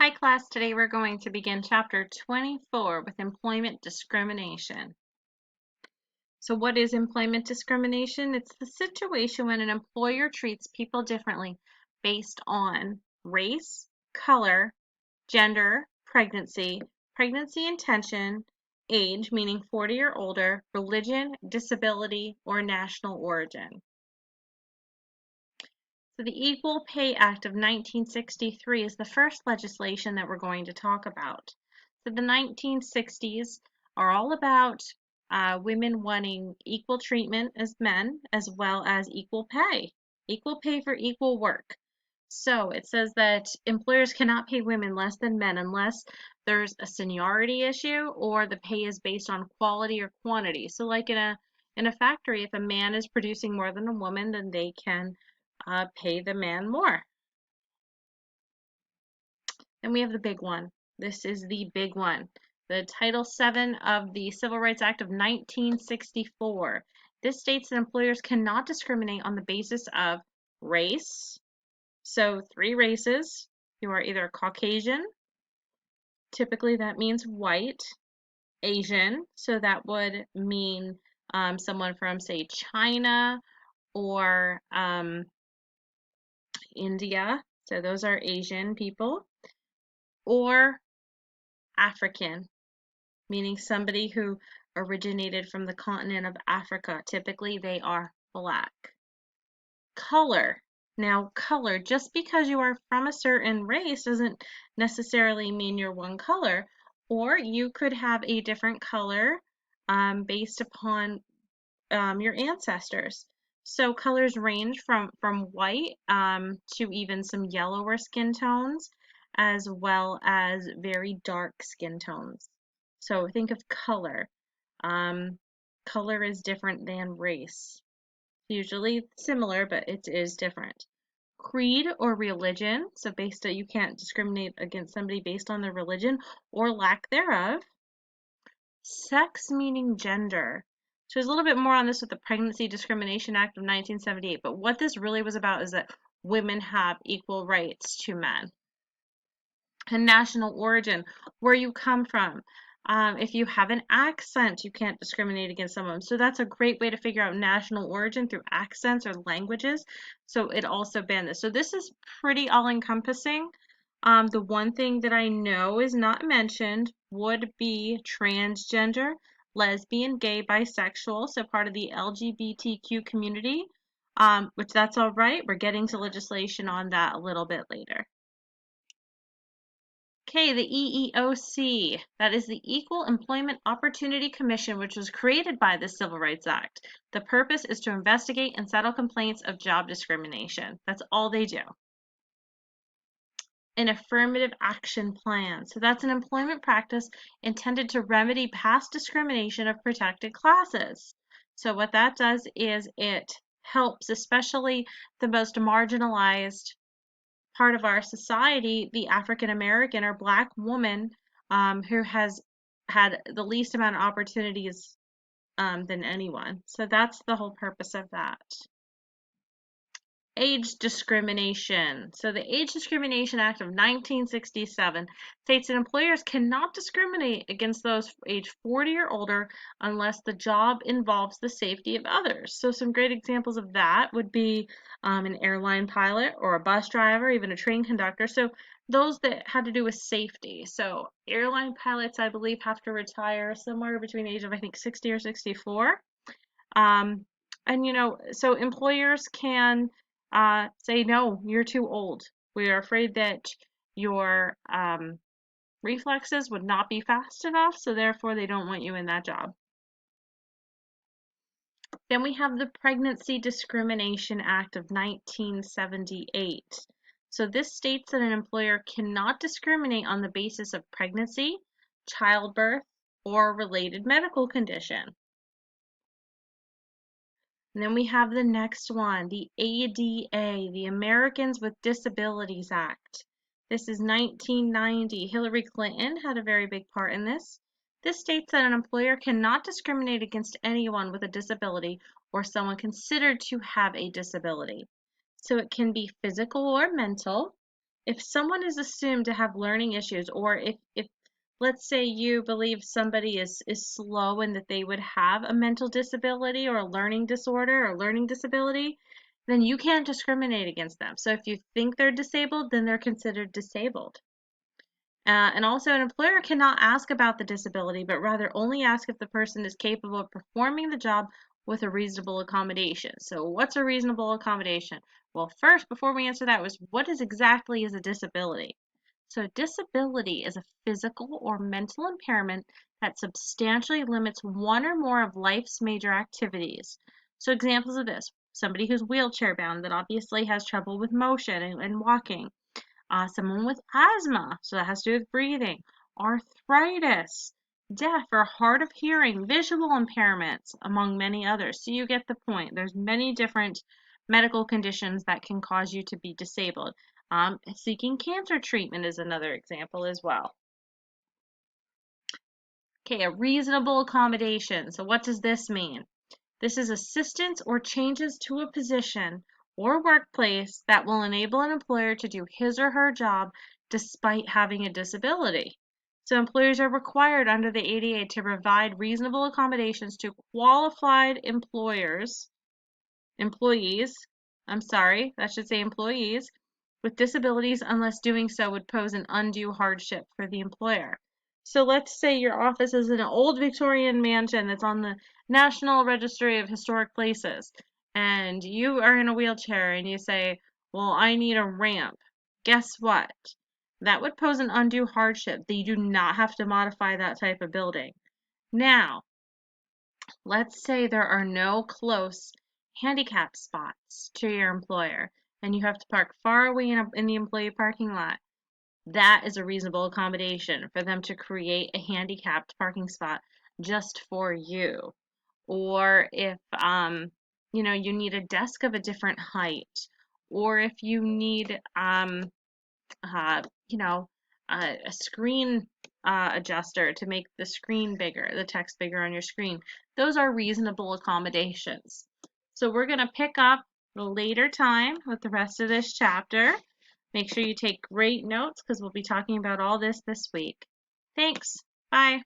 Hi class, today we're going to begin chapter 24 with employment discrimination. So what is employment discrimination? It's the situation when an employer treats people differently based on race, color, gender, pregnancy intention, age, meaning 40 or older, religion, disability, or national origin. So the Equal Pay Act of 1963 is the first legislation that we're going to talk about. So the 1960s are all about women wanting equal treatment as men, as well as equal pay for equal work. So it says that employers cannot pay women less than men unless there's a seniority issue or the pay is based on quality or quantity. So like in a factory, if a man is producing more than a woman, then they can pay the man more. Then we have the big one. This is the big one. The Title VII of the Civil Rights Act of 1964. This states that employers cannot discriminate on the basis of race. So 3 races. You are either Caucasian, typically that means white, Asian, so that would mean someone from, say, China or India. So those are Asian people. Or African, meaning somebody who originated from the continent of Africa. Typically, they are black. Color. Now, color, just because you are from a certain race doesn't necessarily mean you're one color, or you could have a different color based upon your ancestors. So colors range from white to even some yellower skin tones, as well as very dark skin tones. So think of color. Um, Color is different than race. Usually similar, but it is different. Creed or religion, so based on you can't discriminate against somebody based on their religion or lack thereof. Sex meaning gender. So there's a little bit more on this with the Pregnancy Discrimination Act of 1978, but what this really was about is that women have equal rights to men. And national origin, where you come from. If you have an accent, you can't discriminate against someone. So that's a great way to figure out national origin through accents or languages. So it also banned this. So this is pretty all-encompassing. The one thing that I know is not mentioned would be transgender, lesbian, gay, bisexual, so part of the LGBTQ community, which that's all right. We're getting to legislation on that a little bit later. Okay, the EEOC, that is the Equal Employment Opportunity Commission, which was created by the Civil Rights Act. The purpose is to investigate and settle complaints of job discrimination. That's all they do. An affirmative action plan. So that's an employment practice intended to remedy past discrimination of protected classes. So what that does is it helps especially the most marginalized part of our society, the African American or Black woman who has had the least amount of opportunities than anyone. So that's the whole purpose of that. Age discrimination. So the Age Discrimination Act of 1967 states that employers cannot discriminate against those age 40 or older unless the job involves the safety of others. So some great examples of that would be an airline pilot or a bus driver, even a train conductor. So those that had to do with safety. So airline pilots, I believe, have to retire somewhere between the age of, I think, 60 or 64. And so employers can say, no, you're too old. We are afraid that your reflexes would not be fast enough, so therefore they don't want you in that job. Then we have the Pregnancy Discrimination Act of 1978. So this states that an employer cannot discriminate on the basis of pregnancy, childbirth, or related medical condition. And then we have the next one, the ADA, the Americans with Disabilities Act. This is 1990. Hillary Clinton had a very big part in this. This states that an employer cannot discriminate against anyone with a disability or someone considered to have a disability. So it can be physical or mental. if someone is assumed to have learning issues, or if let's say you believe somebody is slow and that they would have a mental disability or a learning disorder or learning disability, then you can't discriminate against them. So if you think they're disabled, then they're considered disabled. And also, an employer cannot ask about the disability, but rather only ask if the person is capable of performing the job with a reasonable accommodation. So, what's a reasonable accommodation? Well, first, before we answer that, was what exactly is a disability? So, disability is a physical or mental impairment that substantially limits one or more of life's major activities. So, examples of this: somebody who's wheelchair bound that obviously has trouble with motion and walking, someone with asthma, so that has to do with breathing, arthritis, deaf or hard of hearing, visual impairments, among many others. So you get the point. There's many different medical conditions that can cause you to be disabled. Seeking cancer treatment is another example as well. Okay, a reasonable accommodation. So what does this mean? This is assistance or changes to a position or workplace that will enable an employer to do his or her job despite having a disability. So employers are required under the ADA to provide reasonable accommodations to qualified employees, I'm sorry, that should say employees, with disabilities unless doing so would pose an undue hardship for the employer. So let's say your office is in an old Victorian mansion that's on the National Registry of Historic Places, and you are in a wheelchair and you say, well, I need a ramp. Guess what? That would pose an undue hardship. They do not have to modify that type of building. Now, let's say there are no close handicap spots to your employer and you have to park far away in the employee parking lot. That is a reasonable accommodation for them to create a handicapped parking spot just for you. Or if you need a desk of a different height, or if you need uh, you know, a screen adjuster to make the screen bigger, the text bigger on your screen. Those are reasonable accommodations. So we're going to pick up a later time with the rest of this chapter. Make sure you take great notes because we'll be talking about all this week. Thanks. Bye.